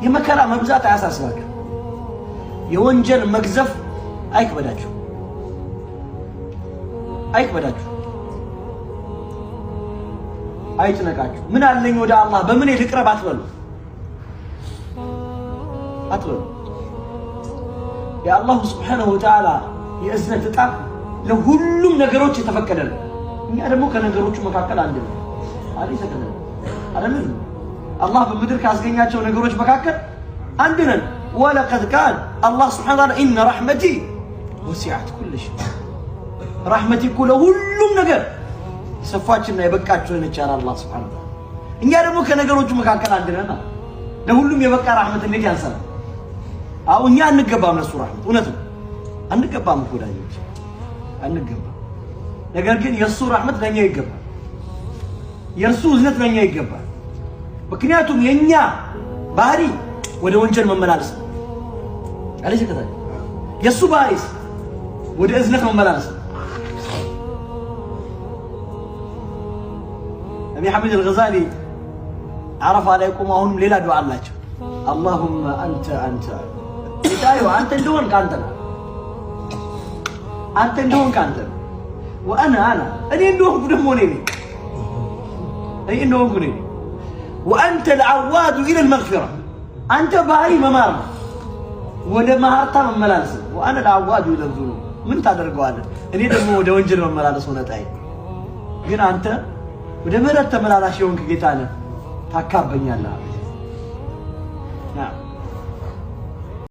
የመከራ መብዛት አያሳስባችሁ። የወንጀል መግዘፍ አይክበዳችሁ። አይጭነቃችሁ። ምን አለኝ ወደ አላህ በምን ልቅረብ አትበሉ። የአላሁ ስብሓነሁ ወተዓላ የእዝነት ዕጣ ለሁሉም ነገሮች የተፈቀደ ነው። እኛ ደግሞ ከነገሮቹ መካከል አንድ ነው አይደል? አላህ በምድር ካስገኛቸው ነገሮች መካከል አንድ ነን። ወለቀድ ቃል አላህ ስብሓነሁ ወተዓላ ኢነ ረሕመቲ ወሲዐት ኩለ ሸይ፣ ረሕመቲ እኮ ለሁሉም ነገር የሰፋችና የበቃችሁ ነች ያለ አላህ ስብሓነሁ ወተዓላ። እኛ ደግሞ ከነገሮቹ መካከል አንድ ነን። ለሁሉም የበቃ ረሕመት እንዴት ያንሳል? አው እኛ አንገባም ለሱ ረሕመት፣ እውነት ነው አንገባም እኮ ዳኞች አንገባም። ነገር ግን የሱ ረሕመት ለኛ ይገባል፣ የሱ እዝነት ለኛ ይገባል። ምክንያቱም የኛ ባህሪ ወደ ወንጀል መመላለስ ነው አለሽ ከታ የሱ ባህሪስ ወደ እዝነት መመላለስ ነው። ነቢ ሐሚድ አልገዛሊ ዓረፋ ላይ ቆሙ። አሁንም ሌላ ዱዓ አላቸው። አላሁመ አንተ ጌታዬ አንተ እንደሆን ካንተ ነው፣ አንተ እንደሆን ካንተ ነው። ወአና እኔ እንደሆንኩ ደግሞ እኔ እንደሆንኩ እኔ ወአንተ العواد الى المغفرة አንተ ባህሪ መማር ነው፣ ወደ ማህርታ መመላለስ ነው። ወአና العواد الى الذنوب ምን ታደርገዋለህ? እኔ ደግሞ ወደ ወንጀል መመላለስ ሆነጣይ። ግን አንተ ወደ ምህረት ተመላላሽ የሆንክ ጌታ ነህ፣ ታካበኛለህ።